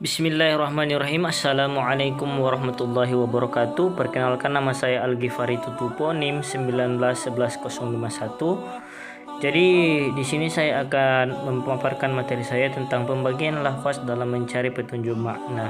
Bismillahirrahmanirrahim. Assalamualaikum warahmatullahi wabarakatuh. Perkenalkan, nama saya Al-Ghifari Tutupo, NIM 1911051. Jadi di sini saya akan memaparkan materi saya tentang pembagian lafaz dalam mencari petunjuk makna.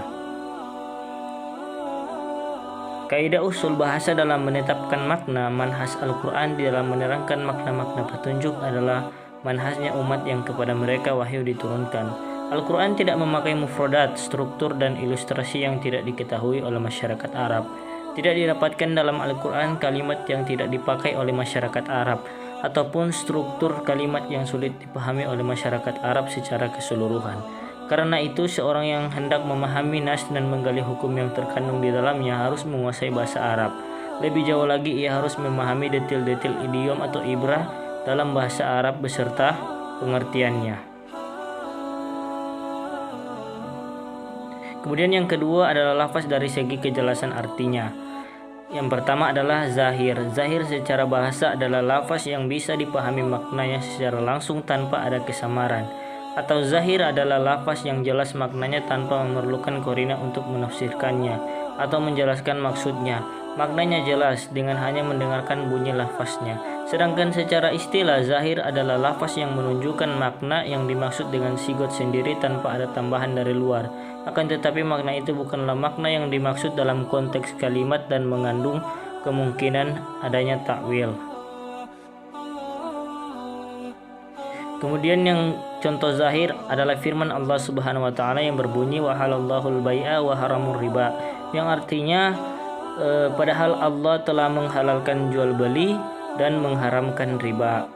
Kaidah usul bahasa dalam menetapkan makna. Manhaj Al-Quran di dalam menerangkan makna-makna petunjuk adalah manhajnya umat yang kepada mereka wahyu diturunkan. Al-Quran tidak memakai mufradat, struktur dan ilustrasi yang tidak diketahui oleh masyarakat Arab. Tidak didapatkan dalam Al-Quran kalimat yang tidak dipakai oleh masyarakat Arab, ataupun struktur kalimat yang sulit dipahami oleh masyarakat Arab secara keseluruhan. Karena itu, seorang yang hendak memahami nas dan menggali hukum yang terkandung di dalamnya harus menguasai bahasa Arab. Lebih jauh lagi, ia harus memahami detil-detil idiom atau ibrah dalam bahasa Arab beserta pengertiannya. Kemudian yang kedua adalah lafaz dari segi kejelasan artinya. Yang pertama adalah zahir. Zahir secara bahasa adalah lafaz yang bisa dipahami maknanya secara langsung tanpa ada kesamaran. Atau zahir adalah lafaz yang jelas maknanya tanpa memerlukan korina untuk menafsirkannya atau menjelaskan maksudnya. Maknanya jelas dengan hanya mendengarkan bunyi lafaznya. Sedangkan secara istilah, zahir adalah lafaz yang menunjukkan makna yang dimaksud dengan sigot sendiri tanpa ada tambahan dari luar. Akan tetapi makna itu bukanlah makna yang dimaksud dalam konteks kalimat dan mengandung kemungkinan adanya takwil. Kemudian yang contoh zahir adalah firman Allah Subhanahu wa taala yang berbunyi wa halallahul bai'a wa haramur riba, yang artinya padahal Allah telah menghalalkan jual beli dan mengharamkan riba.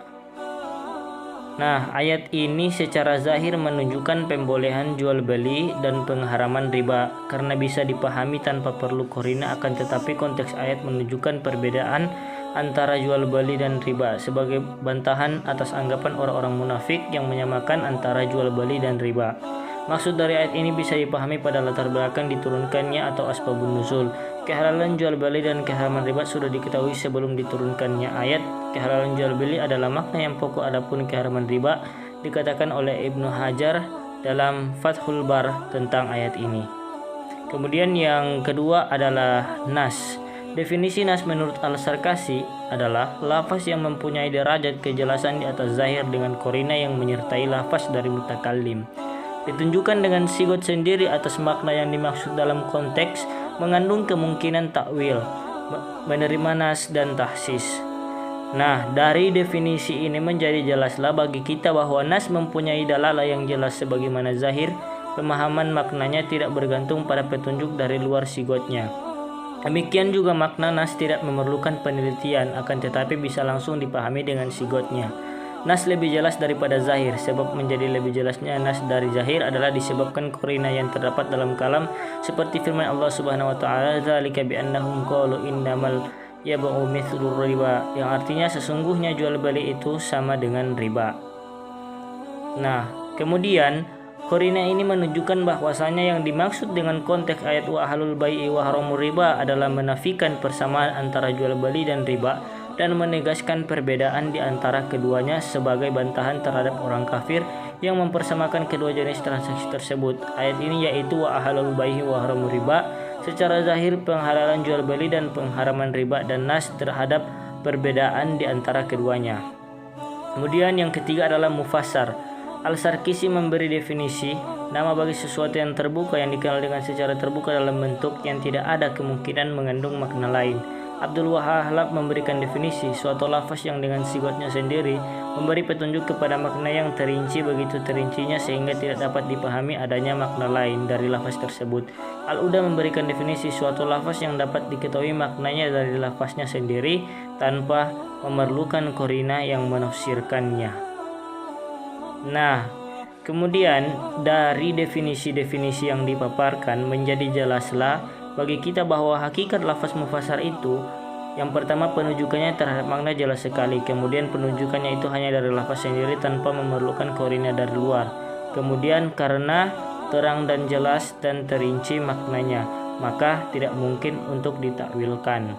Nah, ayat ini secara zahir menunjukkan pembolehan jual beli dan pengharaman riba karena bisa dipahami tanpa perlu korina, akan tetapi konteks ayat menunjukkan perbedaan antara jual beli dan riba sebagai bantahan atas anggapan orang-orang munafik yang menyamakan antara jual beli dan riba. Maksud dari ayat ini bisa dipahami pada latar belakang diturunkannya atau asbabun nuzul. Kehalalan jual beli dan keharaman riba sudah diketahui sebelum diturunkannya ayat. Kehalalan jual beli adalah makna yang pokok, adapun keharaman riba dikatakan oleh Ibnu Hajar dalam Fathul Bar tentang ayat ini. Kemudian yang kedua adalah nas. Definisi nas menurut Al-Sarkasi adalah lafaz yang mempunyai derajat kejelasan di atas zahir dengan korina yang menyertai lafaz dari mutakallim. Ditunjukkan dengan sigot sendiri atas makna yang dimaksud dalam konteks, mengandung kemungkinan takwil, menerima nas dan tahsis. Nah, dari definisi ini menjadi jelaslah bagi kita bahwa nas mempunyai dalalah yang jelas sebagaimana zahir. Pemahaman maknanya tidak bergantung pada petunjuk dari luar sigotnya. Demikian juga makna nas tidak memerlukan penelitian, akan tetapi bisa langsung dipahami dengan sigotnya. Nas lebih jelas daripada zahir. Sebab menjadi lebih jelasnya nas dari zahir adalah disebabkan korina yang terdapat dalam kalam, seperti firman Allah Subhanahu wa taala, "Dzalika bi annahum qalu innamal yab'u mithlur riba", yang artinya sesungguhnya jual beli itu sama dengan riba. Nah, kemudian korina ini menunjukkan bahwasanya yang dimaksud dengan konteks ayat wa ahlul bai'i wa haramur riba adalah menafikan persamaan antara jual beli dan riba dan menegaskan perbedaan di antara keduanya sebagai bantahan terhadap orang kafir yang mempersamakan kedua jenis transaksi tersebut. Ayat ini yaitu wa ahlul bai'i wa haramur riba secara zahir penghalalan jual beli dan pengharaman riba, dan nas terhadap perbedaan di antara keduanya. Kemudian yang ketiga adalah mufassar. Al-Sarkisi memberi definisi nama bagi sesuatu yang terbuka yang dikenal dengan secara terbuka dalam bentuk yang tidak ada kemungkinan mengandung makna lain. Abdul Wahhab memberikan definisi suatu lafaz yang dengan sigotnya sendiri memberi petunjuk kepada makna yang terinci begitu terincinya sehingga tidak dapat dipahami adanya makna lain dari lafaz tersebut. Al-Uda memberikan definisi suatu lafaz yang dapat diketahui maknanya dari lafaznya sendiri tanpa memerlukan korina yang menafsirkannya. Nah, kemudian dari definisi-definisi yang dipaparkan menjadi jelaslah bagi kita bahwa hakikat lafaz mufassar itu, yang pertama penunjukannya terhadap makna jelas sekali, kemudian penunjukannya itu hanya dari lafaz sendiri tanpa memerlukan korina dari luar. Kemudian karena terang dan jelas dan terinci maknanya, maka tidak mungkin untuk ditakwilkan.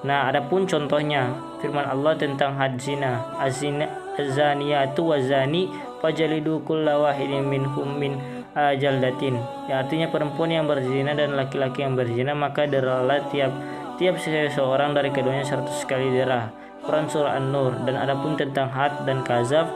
Nah, adapun contohnya firman Allah tentang had zina, azaniyatu wazani fajalidu kulla wahidin minhum min jaldatin, yang artinya perempuan yang berzina dan laki-laki yang berzina, maka deralah tiap seseorang dari keduanya 100 kali derah. Quran surah An-Nur. Dan adapun tentang had dan kazaf,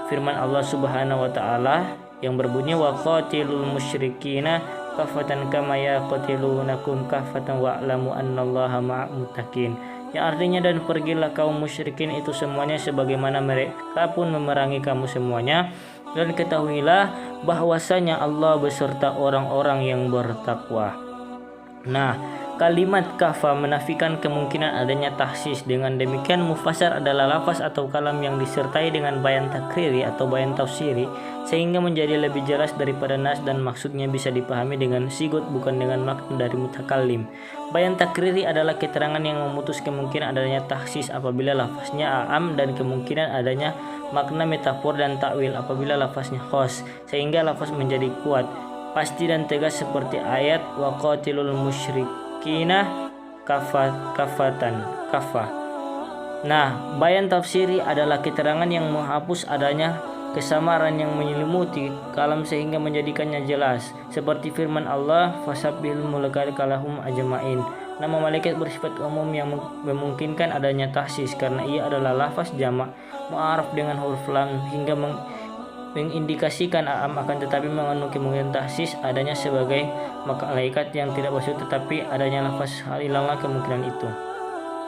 firman Allah Subhanahu wa taala yang berbunyi wa qatilul musyrikina kafatan kama yaqtilunakum kafatan wa'lamu annallaha ma'al muttaqin, yang artinya dan pergilah kaum musyrikin itu semuanya sebagaimana mereka pun memerangi kamu semuanya, dan ketahuilah bahwasanya Allah beserta orang-orang yang bertakwa. Nah, kalimat kafa menafikan kemungkinan adanya tahsis. Dengan demikian mufassar adalah lafaz atau kalam yang disertai dengan bayan takriri atau bayan tafsiri, sehingga menjadi lebih jelas daripada nas dan maksudnya bisa dipahami dengan sigot bukan dengan makna dari mutakallim. Bayan takriri adalah keterangan yang memutus kemungkinan adanya tahsis apabila lafaznya am, dan kemungkinan adanya makna metafor dan takwil apabila lafaznya khos, sehingga lafaz menjadi kuat, pasti dan tegas seperti ayat wa qatilul musyrikina kafatan. Nah, bayan tafsiri adalah keterangan yang menghapus adanya kesamaran yang menyelimuti kalam sehingga menjadikannya jelas, seperti firman Allah fasabbihil mulkalahum ajmain. Nama malaikat bersifat umum yang memungkinkan adanya tahsis karena ia adalah lafaz jamak mu'araf dengan huruf lam, hingga mengindikasikan am, akan tetapi mengandung kemungkinan tahsis adanya sebagai malaikat yang tidak maksud, tetapi adanya lafaz hilanglah kemungkinan itu.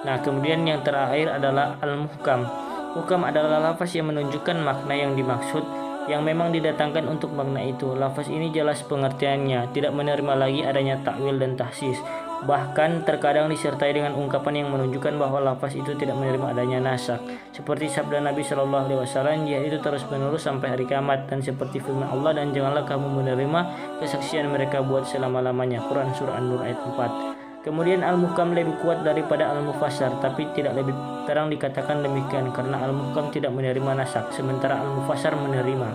Nah, kemudian yang terakhir adalah al-muhkam. Muhkam adalah lafaz yang menunjukkan makna yang dimaksud, yang memang didatangkan untuk makna itu. Lafaz ini jelas pengertiannya, tidak menerima lagi adanya takwil dan tahsis. Bahkan terkadang disertai dengan ungkapan yang menunjukkan bahwa lafaz itu tidak menerima adanya nasak, seperti sabda Nabi Shallallahu Alaihi Wasallam, yaitu terus menerus sampai hari kiamat, dan seperti firman Allah, dan janganlah kamu menerima kesaksian mereka buat selama-lamanya. Quran surah An-Nur ayat 4. Kemudian al-muhkam lebih kuat daripada al-mufassar, tapi tidak lebih terang dikatakan demikian karena al-muhkam tidak menerima nasak, sementara al-mufassar menerima.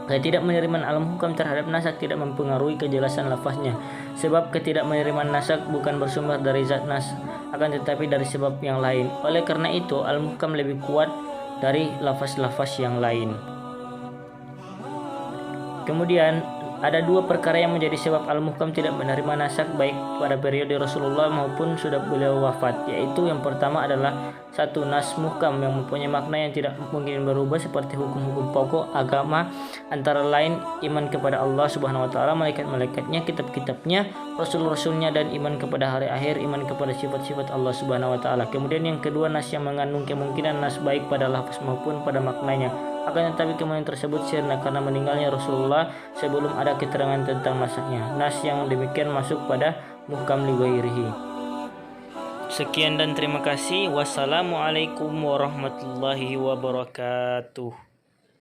Tidak menerima al-muhkam terhadap nasak tidak mempengaruhi kejelasan lafaznya, sebab ketidakmenerimaan nasak bukan bersumber dari zat nas, akan tetapi dari sebab yang lain. Oleh karena itu al-muhkam lebih kuat dari lafaz-lafaz yang lain. Kemudian ada dua perkara yang menjadi sebab al-muhkam tidak menerima nasak baik pada periode Rasulullah maupun sudah beliau wafat, yaitu yang pertama adalah satu, nas muhkam yang mempunyai makna yang tidak mungkin berubah seperti hukum-hukum pokok agama, antara lain iman kepada Allah Subhanahu wa taala, malaikat-malaikatnya, kitab-kitabnya, rasul-rasulnya, dan iman kepada hari akhir, iman kepada sifat-sifat Allah Subhanahu wa taala. Kemudian yang kedua, nas yang mengandung kemungkinan nas baik pada lafaz maupun pada maknanya. Akan tetapi kemungkinan tersebut sirna karena meninggalnya Rasulullah sebelum ada keterangan tentang nasaknya. Nas yang demikian masuk pada muhkam li ghairihi. Sekian dan terima kasih. Wassalamualaikum warahmatullahi wabarakatuh.